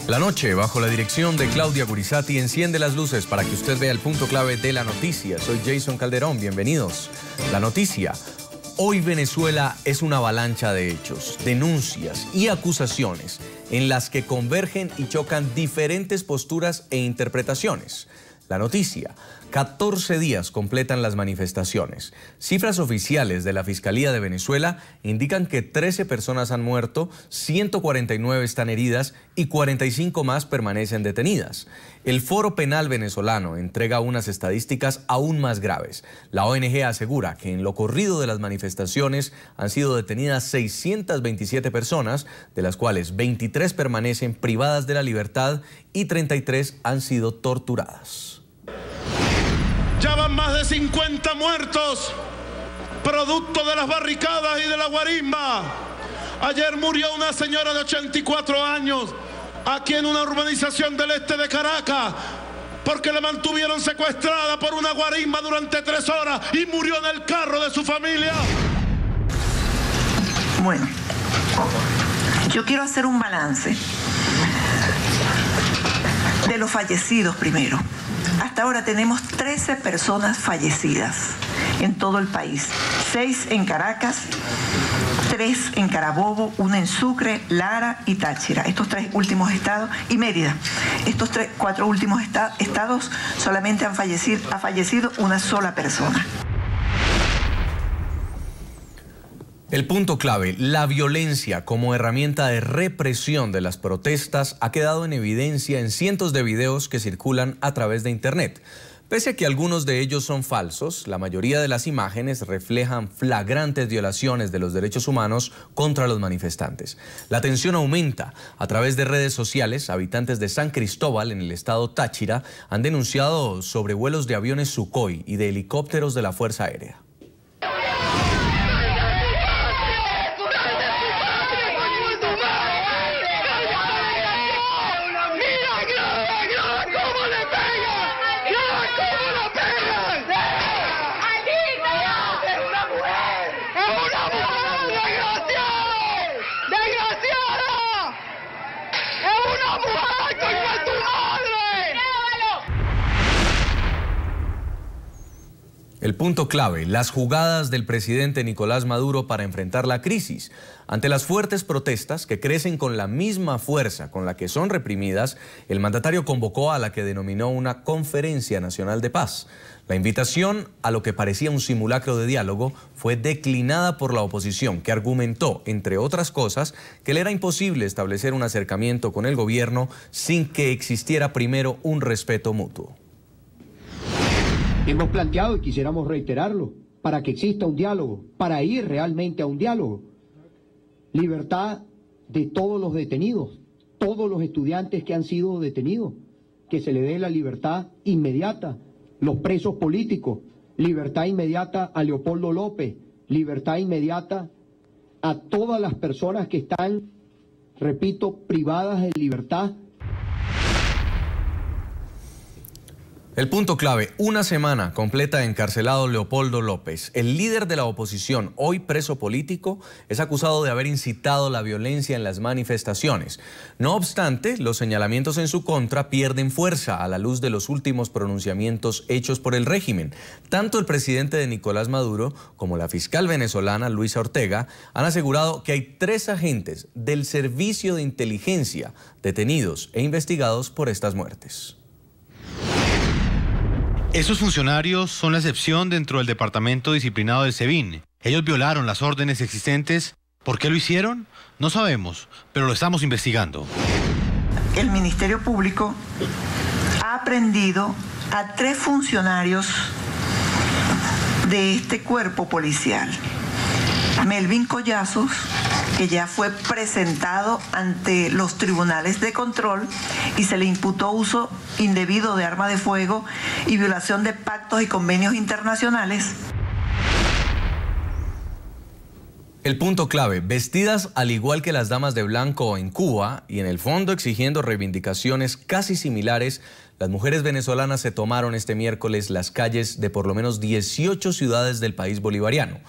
La noche, bajo la dirección de Claudia Gurizati, enciende las luces para que usted vea el punto clave de la noticia. Soy Jason Calderón, bienvenidos. La noticia. Hoy Venezuela es una avalancha de hechos, denuncias y acusaciones en las que convergen y chocan diferentes posturas e interpretaciones. La noticia. 14 días completan las manifestaciones. Cifras oficiales de la Fiscalía de Venezuela indican que 13 personas han muerto, 149 están heridas y 45 más permanecen detenidas. El Foro Penal venezolano entrega unas estadísticas aún más graves. La ONG asegura que en lo corrido de las manifestaciones han sido detenidas 627 personas, de las cuales 23 permanecen privadas de la libertad y 33 han sido torturadas. Ya van más de 50 muertos, producto de las barricadas y de la guarimba. Ayer murió una señora de 84 años, aquí en una urbanización del este de Caracas, porque la mantuvieron secuestrada por una guarimba durante 3 horas y murió en el carro de su familia. Bueno, yo quiero hacer un balance de los fallecidos primero. Hasta ahora tenemos 13 personas fallecidas en todo el país. 6 en Caracas, 3 en Carabobo, 1 en Sucre, Lara y Táchira. Estos 3 últimos estados, y Mérida. Estos 4 últimos estados solamente ha fallecido una sola persona. El punto clave, la violencia como herramienta de represión de las protestas ha quedado en evidencia en cientos de videos que circulan a través de Internet. Pese a que algunos de ellos son falsos, la mayoría de las imágenes reflejan flagrantes violaciones de los derechos humanos contra los manifestantes. La tensión aumenta. A través de redes sociales, habitantes de San Cristóbal, en el estado Táchira, han denunciado sobrevuelos de aviones Sukhoi y de helicópteros de la Fuerza Aérea. El punto clave, las jugadas del presidente Nicolás Maduro para enfrentar la crisis. Ante las fuertes protestas que crecen con la misma fuerza con la que son reprimidas, el mandatario convocó a la que denominó una Conferencia Nacional de Paz. La invitación a lo que parecía un simulacro de diálogo fue declinada por la oposición, que argumentó, entre otras cosas, que le era imposible establecer un acercamiento con el gobierno sin que existiera primero un respeto mutuo. Hemos planteado y quisiéramos reiterarlo, para que exista un diálogo, para ir realmente a un diálogo. Libertad de todos los detenidos, todos los estudiantes que han sido detenidos, que se le dé la libertad inmediata, los presos políticos, libertad inmediata a Leopoldo López, libertad inmediata a todas las personas que están, repito, privadas de libertad. El punto clave, una semana completa encarcelado Leopoldo López. El líder de la oposición, hoy preso político, es acusado de haber incitado la violencia en las manifestaciones. No obstante, los señalamientos en su contra pierden fuerza a la luz de los últimos pronunciamientos hechos por el régimen. Tanto el presidente de Nicolás Maduro como la fiscal venezolana Luisa Ortega han asegurado que hay 3 agentes del Servicio de Inteligencia detenidos e investigados por estas muertes. Esos funcionarios son la excepción dentro del departamento disciplinado del SEBIN. Ellos violaron las órdenes existentes. ¿Por qué lo hicieron? No sabemos, pero lo estamos investigando. El Ministerio Público ha aprehendido a 3 funcionarios de este cuerpo policial. Melvin Collazos, que ya fue presentado ante los tribunales de control y se le imputó uso indebido de arma de fuego y violación de pactos y convenios internacionales. El punto clave, vestidas al igual que las damas de blanco en Cuba y en el fondo exigiendo reivindicaciones casi similares, las mujeres venezolanas se tomaron este miércoles las calles de por lo menos 18 ciudades del país bolivariano.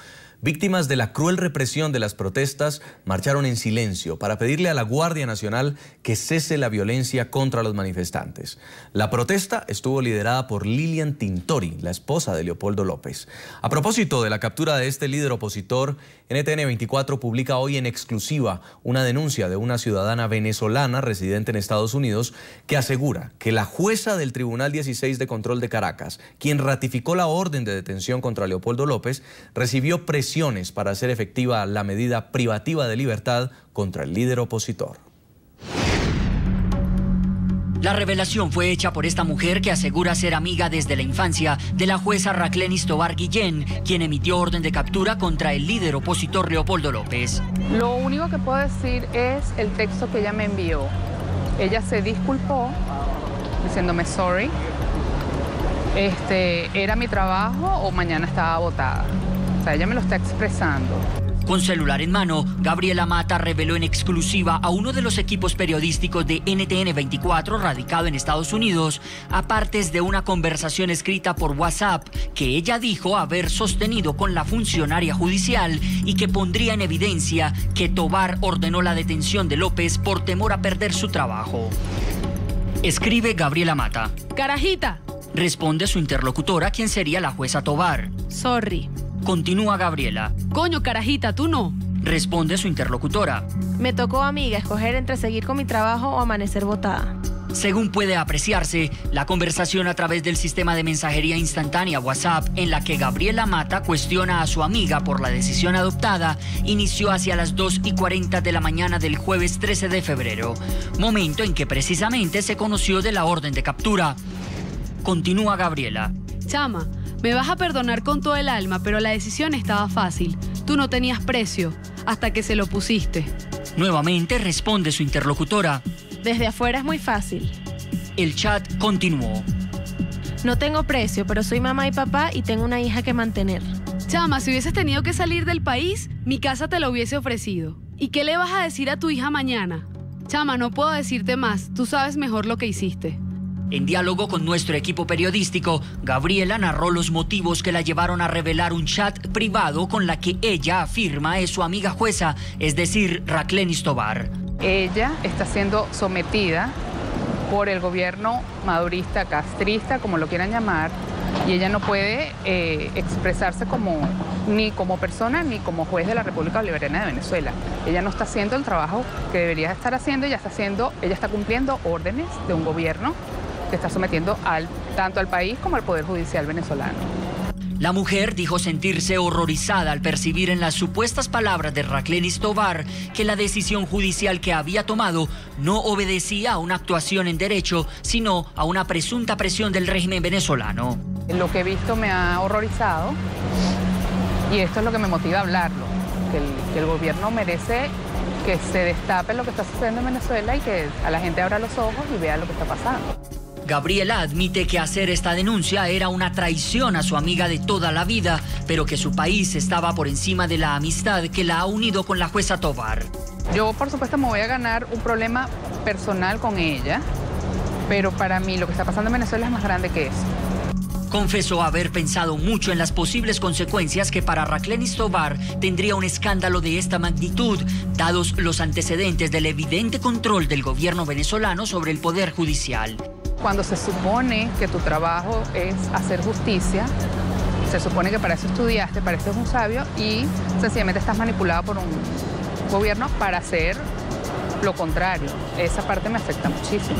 víctimas de la cruel represión de las protestas, marcharon en silencio para pedirle a la Guardia Nacional que cese la violencia contra los manifestantes. La protesta estuvo liderada por Lilian Tintori, la esposa de Leopoldo López. A propósito de la captura de este líder opositor, NTN 24 publica hoy en exclusiva una denuncia de una ciudadana venezolana residente en Estados Unidos que asegura que la jueza del Tribunal 16 de Control de Caracas, quien ratificó la orden de detención contra Leopoldo López, recibió presiones para hacer efectiva la medida privativa de libertad contra el líder opositor. La revelación fue hecha por esta mujer que asegura ser amiga desde la infancia de la jueza Raclenis Tovar Guillén, quien emitió orden de captura contra el líder opositor Leopoldo López. Lo único que puedo decir es el texto que ella me envió. Ella se disculpó diciéndome sorry. ¿Era mi trabajo o mañana estaba botada? O sea, ella me lo está expresando. Con celular en mano, Gabriela Mata reveló en exclusiva a uno de los equipos periodísticos de NTN 24, radicado en Estados Unidos, a partes de una conversación escrita por WhatsApp que ella dijo haber sostenido con la funcionaria judicial y que pondría en evidencia que Tovar ordenó la detención de López por temor a perder su trabajo. Escribe Gabriela Mata. Carajita. Responde su interlocutora, quien sería la jueza Tovar. Sorry. Continúa Gabriela. Coño, carajita, tú no. Responde su interlocutora. Me tocó, amiga, escoger entre seguir con mi trabajo o amanecer botada. Según puede apreciarse, la conversación a través del sistema de mensajería instantánea WhatsApp, en la que Gabriela Mata cuestiona a su amiga por la decisión adoptada, inició hacia las 2:40 de la mañana del jueves 13 de febrero, momento en que precisamente se conoció de la orden de captura. Continúa Gabriela. Chama, me vas a perdonar con todo el alma, pero la decisión estaba fácil. Tú no tenías precio hasta que se lo pusiste. Nuevamente responde su interlocutora. Desde afuera es muy fácil. El chat continuó. No tengo precio, pero soy mamá y papá y tengo una hija que mantener. Chama, si hubieses tenido que salir del país, mi casa te lo hubiese ofrecido. ¿Y qué le vas a decir a tu hija mañana? Chama, no puedo decirte más. Tú sabes mejor lo que hiciste. En diálogo con nuestro equipo periodístico, Gabriela narró los motivos que la llevaron a revelar un chat privado con la que ella afirma es su amiga jueza, es decir, Raclenis Tovar. Ella está siendo sometida por el gobierno madurista, castrista, como lo quieran llamar, y ella no puede expresarse ni como persona ni como juez de la República Bolivariana de Venezuela. Ella no está haciendo el trabajo que debería estar haciendo, ella está cumpliendo órdenes de un gobierno que está sometiendo tanto al país como al Poder Judicial venezolano. La mujer dijo sentirse horrorizada al percibir en las supuestas palabras de Raclenis Tovar que la decisión judicial que había tomado no obedecía a una actuación en derecho, sino a una presunta presión del régimen venezolano. Lo que he visto me ha horrorizado y esto es lo que me motiva a hablarlo, que el gobierno merece que se destape lo que está sucediendo en Venezuela y que a la gente abra los ojos y vea lo que está pasando. Gabriela admite que hacer esta denuncia era una traición a su amiga de toda la vida, pero que su país estaba por encima de la amistad que la ha unido con la jueza Tovar. Yo, por supuesto, me voy a ganar un problema personal con ella, pero para mí lo que está pasando en Venezuela es más grande que eso. Confesó haber pensado mucho en las posibles consecuencias que para Raclenis Tovar tendría un escándalo de esta magnitud, dados los antecedentes del evidente control del gobierno venezolano sobre el Poder Judicial. Cuando se supone que tu trabajo es hacer justicia, se supone que para eso estudiaste, para eso eres un sabio y sencillamente estás manipulado por un gobierno para hacer lo contrario. Esa parte me afecta muchísimo.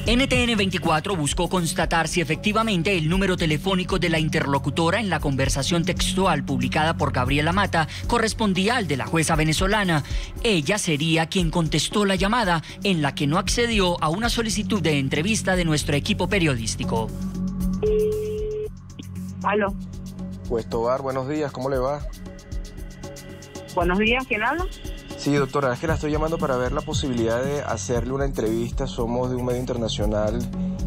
NTN 24 buscó constatar si efectivamente el número telefónico de la interlocutora en la conversación textual publicada por Gabriela Mata correspondía al de la jueza venezolana. Ella sería quien contestó la llamada, en la que no accedió a una solicitud de entrevista de nuestro equipo periodístico. ¿Aló? Pues Tovar, buenos días, ¿cómo le va? Buenos días, ¿quién habla? Sí, doctora, es que la estoy llamando para ver la posibilidad de hacerle una entrevista. Somos de un medio internacional.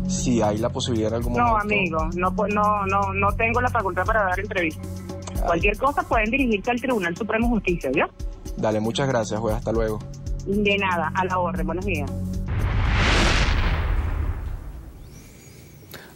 Si hay la posibilidad en algún momento. No, amigo, no tengo la facultad para dar entrevistas. Cualquier cosa pueden dirigirse al Tribunal Supremo de Justicia, ¿yo? Dale, muchas gracias, juez. Hasta luego. De nada, a la orden. Buenos días.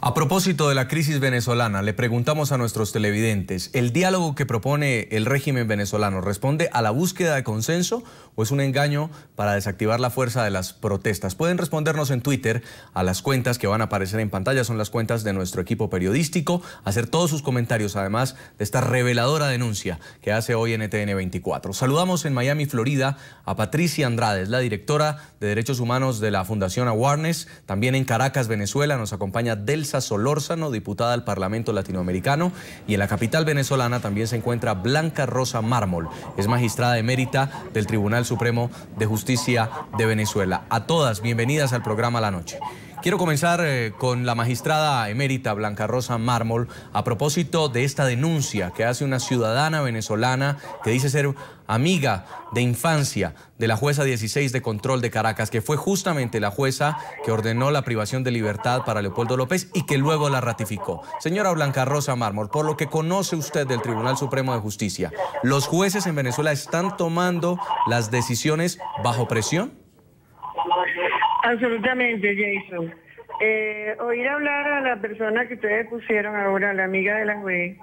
A propósito de la crisis venezolana, le preguntamos a nuestros televidentes, ¿el diálogo que propone el régimen venezolano responde a la búsqueda de consenso o es un engaño para desactivar la fuerza de las protestas? Pueden respondernos en Twitter a las cuentas que van a aparecer en pantalla, son las cuentas de nuestro equipo periodístico, hacer todos sus comentarios además de esta reveladora denuncia que hace hoy NTN 24. Saludamos en Miami, Florida, a Patricia Andrade, es la directora de Derechos Humanos de la Fundación Awareness. También en Caracas, Venezuela, nos acompaña Delsa Solórzano, diputada al Parlamento Latinoamericano, y en la capital venezolana también se encuentra Blanca Rosa Mármol, es magistrada emérita del Tribunal Supremo de Justicia de Venezuela. A todas, bienvenidas al programa La Noche. Quiero comenzar con la magistrada emérita Blanca Rosa Mármol a propósito de esta denuncia que hace una ciudadana venezolana que dice ser amiga de infancia de la jueza 16 de control de Caracas, que fue justamente la jueza que ordenó la privación de libertad para Leopoldo López y que luego la ratificó. Señora Blanca Rosa Mármol, por lo que conoce usted del Tribunal Supremo de Justicia, ¿los jueces en Venezuela están tomando las decisiones bajo presión? Absolutamente, Jason. Oír hablar a la persona que ustedes pusieron ahora, la amiga de la juez,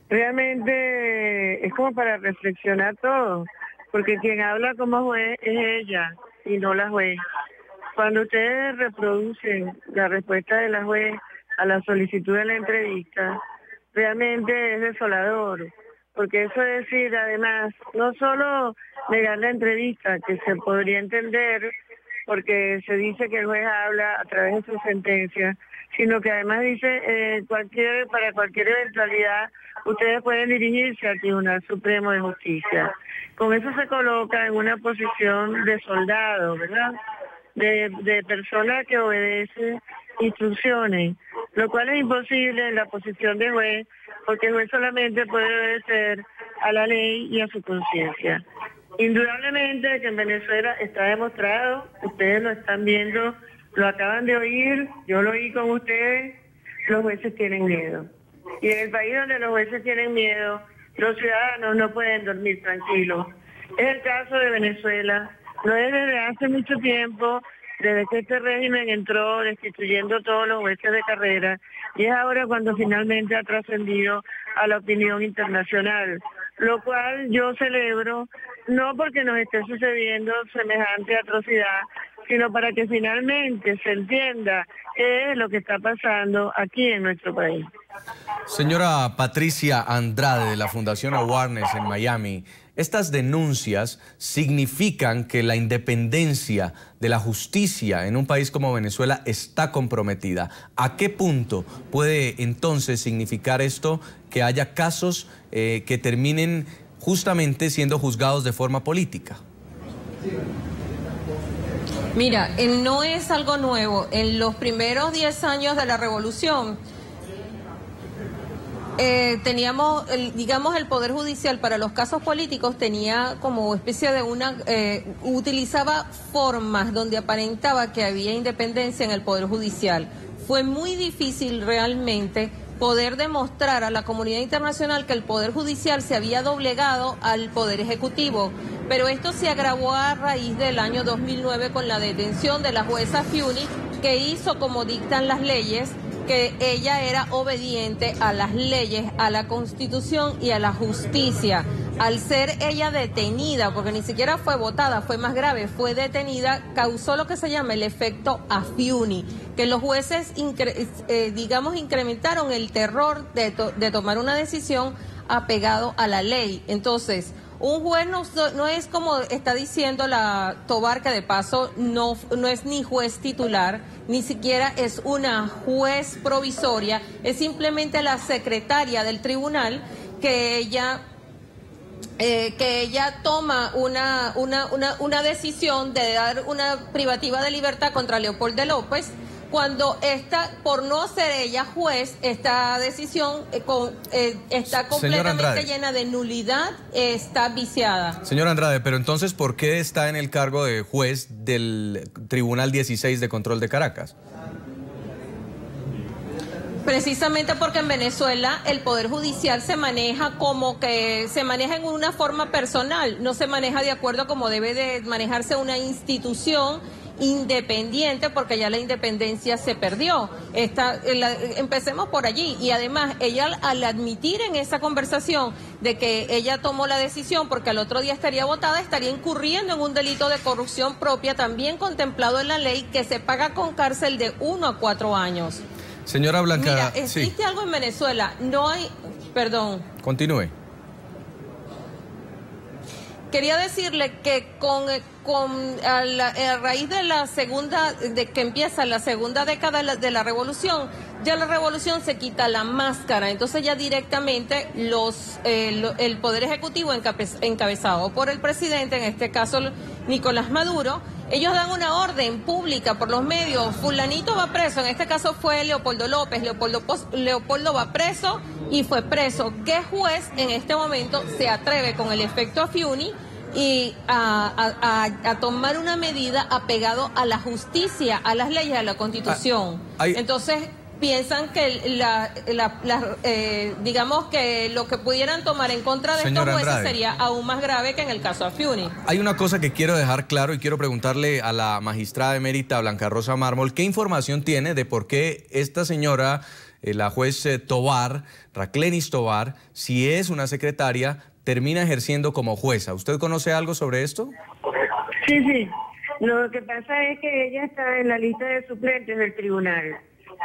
realmente es como para reflexionar todo, porque quien habla como juez es ella y no la juez. Cuando ustedes reproducen la respuesta de la juez a la solicitud de la entrevista, realmente es desolador, porque eso es decir, además, no solo negar la entrevista, que se podría entender porque se dice que el juez habla a través de su sentencia, sino que además dice para cualquier eventualidad ustedes pueden dirigirse al Tribunal Supremo de Justicia. Con eso se coloca en una posición de soldado, ¿verdad? De persona que obedece instrucciones, lo cual es imposible en la posición de juez, porque el juez solamente puede obedecer a la ley y a su conciencia. Indudablemente que en Venezuela está demostrado, ustedes lo están viendo, lo acaban de oír, yo lo oí con ustedes, los jueces tienen miedo. Y en el país donde los jueces tienen miedo, los ciudadanos no pueden dormir tranquilos. Es el caso de Venezuela, lo es desde hace mucho tiempo, desde que este régimen entró destituyendo todos los jueces de carrera, y es ahora cuando finalmente ha trascendido a la opinión internacional, lo cual yo celebro, no porque nos esté sucediendo semejante atrocidad, sino para que finalmente se entienda qué es lo que está pasando aquí en nuestro país. Señora Patricia Andrade, de la Fundación Awareness en Miami, estas denuncias significan que la independencia de la justicia en un país como Venezuela está comprometida. ¿A qué punto puede entonces significar esto que haya casos que terminen justamente siendo juzgados de forma política? Mira, no es algo nuevo. En los primeros 10 años de la revolución teníamos, digamos, el Poder Judicial para los casos políticos tenía como especie de utilizaba formas donde aparentaba que había independencia en el Poder Judicial. Fue muy difícil realmente poder demostrar a la comunidad internacional que el Poder Judicial se había doblegado al Poder Ejecutivo. Pero esto se agravó a raíz del año 2009 con la detención de la jueza Fiuni, que hizo como dictan las leyes, que ella era obediente a las leyes, a la Constitución y a la justicia. Al ser ella detenida, porque ni siquiera fue votada, fue más grave, fue detenida, causó lo que se llama el efecto Afiuni, que los jueces, digamos, incrementaron el terror de tomar una decisión apegado a la ley. Entonces, un juez no es como está diciendo la Tobar, que de paso no es ni juez titular, ni siquiera es una juez provisoria, es simplemente la secretaria del tribunal que ella toma una decisión de dar una privativa de libertad contra Leopoldo López, cuando por no ser ella juez, esta decisión está completamente llena de nulidad, está viciada. Señora Andrade, pero entonces, ¿por qué está en el cargo de juez del Tribunal 16 de Control de Caracas? Precisamente porque en Venezuela el Poder Judicial se maneja en una forma personal, no se maneja de acuerdo como debe de manejarse una institución, independiente, porque ya la independencia se perdió. Empecemos por allí. Y además, ella al admitir en esa conversación de que ella tomó la decisión porque al otro día estaría votada, estaría incurriendo en un delito de corrupción propia, también contemplado en la ley, que se paga con cárcel de 1 a 4 años. Señora Blanca, mira, existe algo en Venezuela, no hay... Perdón. Continúe. Quería decirle que a raíz de la segunda, de que empieza la segunda década de la revolución, ya la revolución se quita la máscara, entonces ya directamente el Poder Ejecutivo encabezado por el presidente, en este caso Nicolás Maduro, ellos dan una orden pública por los medios, fulanito va preso, en este caso fue Leopoldo López, Leopoldo va preso y fue preso. ¿Qué juez en este momento se atreve con el efecto Afiuni y a tomar una medida apegado a la justicia, a las leyes, a la Constitución? Entonces piensan que digamos que lo que pudieran tomar en contra de estos jueces sería aún más grave que en el caso Afiuni. Hay una cosa que quiero dejar claro y quiero preguntarle a la magistrada emérita Blanca Rosa Mármol, ¿qué información tiene de por qué esta señora, la juez Tovar, Raclenis Tovar, si es una secretaria, termina ejerciendo como jueza? ¿Usted conoce algo sobre esto? Sí. Lo que pasa es que ella está en la lista de suplentes del tribunal.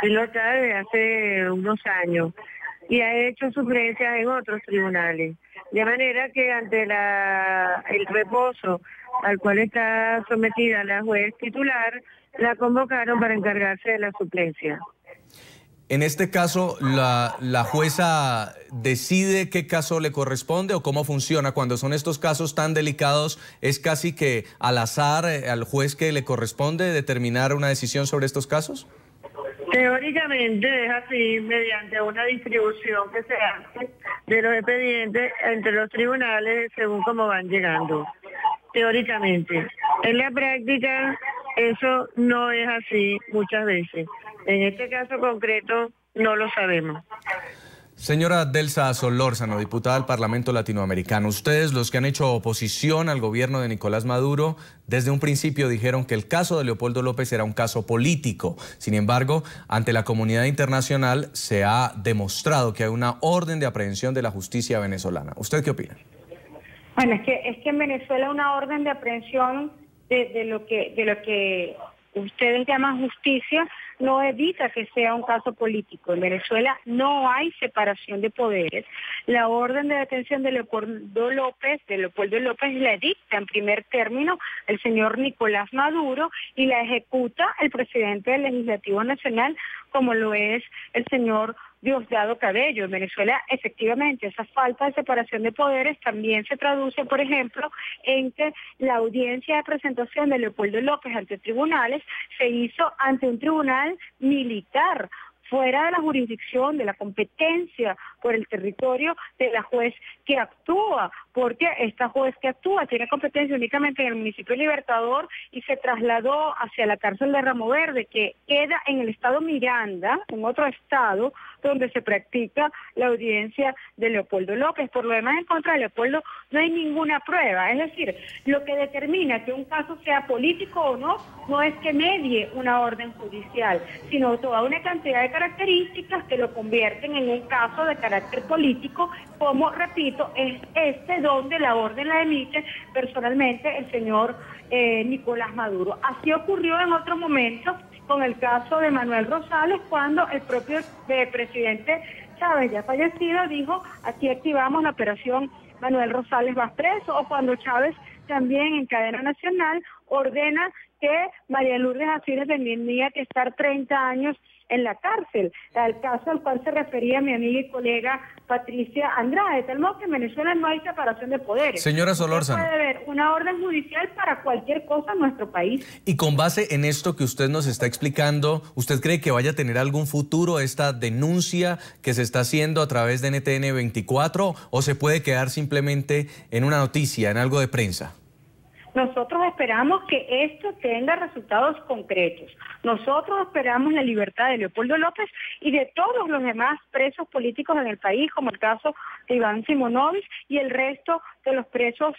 Y lo está desde hace unos años. Y ha hecho suplencias en otros tribunales. De manera que ante el reposo al cual está sometida la juez titular, la convocaron para encargarse de la suplencia. En este caso, ¿la jueza decide qué caso le corresponde o cómo funciona? Cuando son estos casos tan delicados, ¿es casi que al azar al juez que le corresponde determinar una decisión sobre estos casos? Teóricamente es así, mediante una distribución que se hace de los expedientes entre los tribunales según cómo van llegando. Teóricamente. En la práctica eso no es así muchas veces. En este caso concreto no lo sabemos. Señora Delsa Solórzano, diputada del Parlamento Latinoamericano, ustedes, los que han hecho oposición al gobierno de Nicolás Maduro, desde un principio dijeron que el caso de Leopoldo López era un caso político. Sin embargo, ante la comunidad internacional se ha demostrado que hay una orden de aprehensión de la justicia venezolana. ¿Usted qué opina? Bueno, es que en Venezuela una orden de aprehensión de lo que ustedes llaman justicia no evita que sea un caso político. En Venezuela no hay separación de poderes. La orden de detención de Leopoldo López la dicta en primer término el señor Nicolás Maduro y la ejecuta el presidente del Legislativo Nacional, como lo es el señor Diosdado Cabello. En Venezuela, efectivamente, esa falta de separación de poderes también se traduce, por ejemplo, en que la audiencia de presentación de Leopoldo López ante tribunales se hizo ante un tribunal militar, fuera de la jurisdicción, de la competencia por el territorio de la juez que actúa, porque esta juez que actúa tiene competencia únicamente en el municipio Libertador y se trasladó hacia la cárcel de Ramo Verde, que queda en el estado Miranda, en otro estado, donde se practica la audiencia de Leopoldo López. Por lo demás, en contra de Leopoldo no hay ninguna prueba. Es decir, lo que determina que un caso sea político o no es que medie una orden judicial, sino toda una cantidad de características que lo convierten en un caso de carácter político, como, repito, es donde la orden la emite personalmente el señor Nicolás Maduro. Así ocurrió en otro momento con el caso de Manuel Rosales, cuando el propio presidente Chávez, ya fallecido, dijo: aquí activamos la operación Manuel Rosales va preso, o cuando Chávez también en cadena nacional ordena que María Lourdes Asís tenía que estar 30 años en la cárcel, al caso al cual se refería mi amiga y colega Patricia Andrade, de tal modo que en Venezuela no hay separación de poderes. Señora Solórzano, puede haber una orden judicial para cualquier cosa en nuestro país. Y con base en esto que usted nos está explicando, ¿usted cree que vaya a tener algún futuro esta denuncia que se está haciendo a través de NTN 24 o se puede quedar simplemente en una noticia, en algo de prensa? Nosotros esperamos que esto tenga resultados concretos. Nosotros esperamos la libertad de Leopoldo López y de todos los demás presos políticos en el país, como el caso de Iván Simonovic y el resto de los presos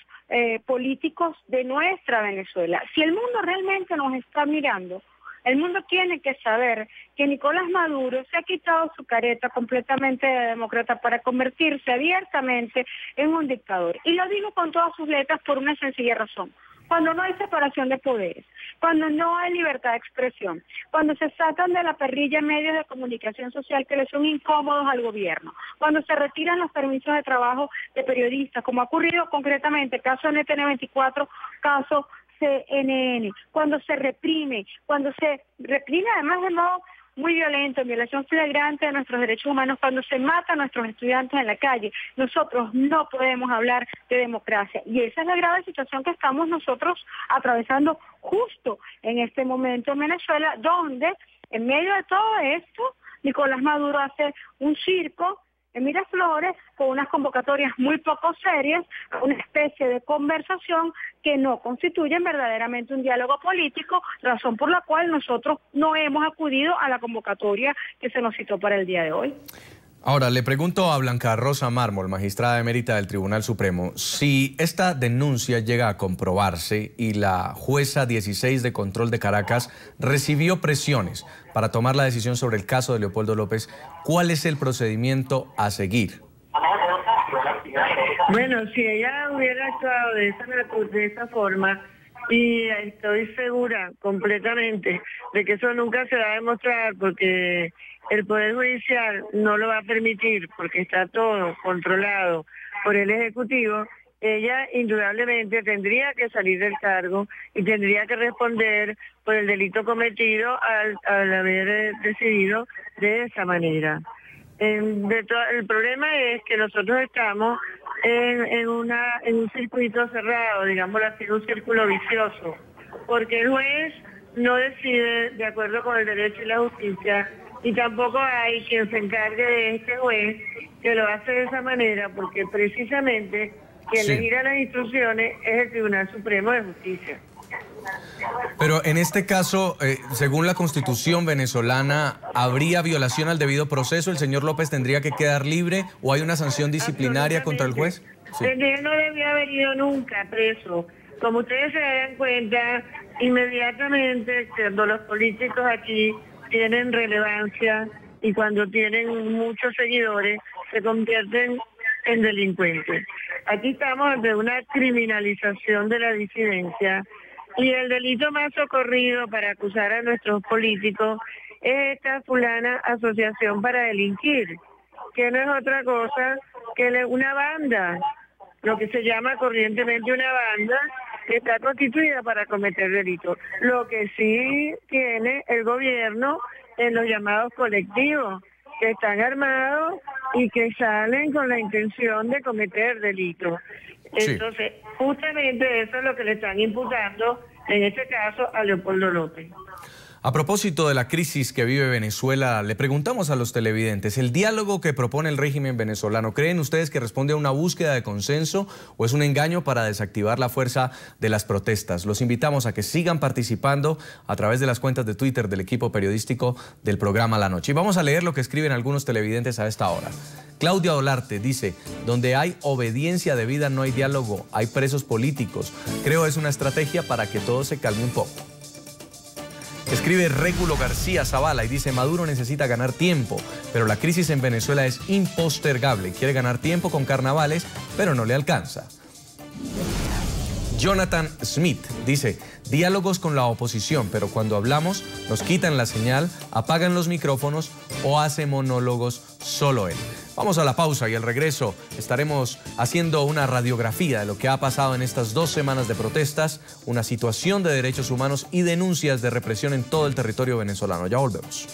políticos de nuestra Venezuela. Si el mundo realmente nos está mirando, el mundo tiene que saber que Nicolás Maduro se ha quitado su careta completamente de demócrata para convertirse abiertamente en un dictador. Y lo digo con todas sus letras por una sencilla razón. Cuando no hay separación de poderes, cuando no hay libertad de expresión, cuando se sacan de la parrilla medios de comunicación social que le son incómodos al gobierno, cuando se retiran los permisos de trabajo de periodistas, como ha ocurrido concretamente, caso NTN24, caso CNN, cuando se reprime además de modo muy violento, en violación flagrante de nuestros derechos humanos, cuando se mata a nuestros estudiantes en la calle, nosotros no podemos hablar de democracia. Y esa es la grave situación que estamos nosotros atravesando justo en este momento en Venezuela, donde en medio de todo esto, Nicolás Maduro hace un circo en Miraflores con unas convocatorias muy poco serias, una especie de conversación que no constituyen verdaderamente un diálogo político, razón por la cual nosotros no hemos acudido a la convocatoria que se nos citó para el día de hoy. Ahora, le pregunto a Blanca Rosa Mármol, magistrada emérita del Tribunal Supremo, si esta denuncia llega a comprobarse y la jueza 16 de control de Caracas recibió presiones para tomar la decisión sobre el caso de Leopoldo López, ¿cuál es el procedimiento a seguir? Bueno, si ella hubiera actuado de esa forma, y estoy segura completamente de que eso nunca se va a demostrar porque el Poder Judicial no lo va a permitir porque está todo controlado por el Ejecutivo, ella indudablemente tendría que salir del cargo y tendría que responder por el delito cometido al haber decidido de esa manera. El problema es que nosotros estamos en un circuito cerrado, digámoslo así, un círculo vicioso, porque el juez no decide de acuerdo con el derecho y la justicia, y tampoco hay quien se encargue de este juez que lo hace de esa manera, porque precisamente quien le gira las instrucciones es el Tribunal Supremo de Justicia. Pero en este caso, según la Constitución venezolana, ¿habría violación al debido proceso? ¿El señor López tendría que quedar libre o hay una sanción disciplinaria contra el juez? Sí. Él no debía haber ido nunca preso. Como ustedes se dan cuenta, inmediatamente cuando los políticos aquí tienen relevancia y cuando tienen muchos seguidores, se convierten en delincuentes. Aquí estamos ante una criminalización de la disidencia. Y el delito más socorrido para acusar a nuestros políticos es esta fulana asociación para delinquir, que no es otra cosa que una banda, lo que se llama corrientemente una banda que está constituida para cometer delitos. Lo que sí tiene el gobierno en los llamados colectivos, que están armados y que salen con la intención de cometer delitos. Entonces, justamente eso es lo que le están imputando, en este caso, a Leopoldo López. A propósito de la crisis que vive Venezuela, le preguntamos a los televidentes, ¿el diálogo que propone el régimen venezolano, creen ustedes que responde a una búsqueda de consenso o es un engaño para desactivar la fuerza de las protestas? Los invitamos a que sigan participando a través de las cuentas de Twitter del equipo periodístico del programa La Noche. Y vamos a leer lo que escriben algunos televidentes a esta hora. Claudia Olarte dice, donde hay obediencia debida no hay diálogo, hay presos políticos. Creo es una estrategia para que todo se calme un poco. Escribe Régulo García Zavala y dice, Maduro necesita ganar tiempo, pero la crisis en Venezuela es impostergable. Quiere ganar tiempo con carnavales, pero no le alcanza. Jonathan Smith dice, diálogos con la oposición, pero cuando hablamos nos quitan la señal, apagan los micrófonos o hace monólogos solo él. Vamos a la pausa y al regreso estaremos haciendo una radiografía de lo que ha pasado en estas 2 semanas de protestas, una situación de derechos humanos y denuncias de represión en todo el territorio venezolano. Ya volvemos.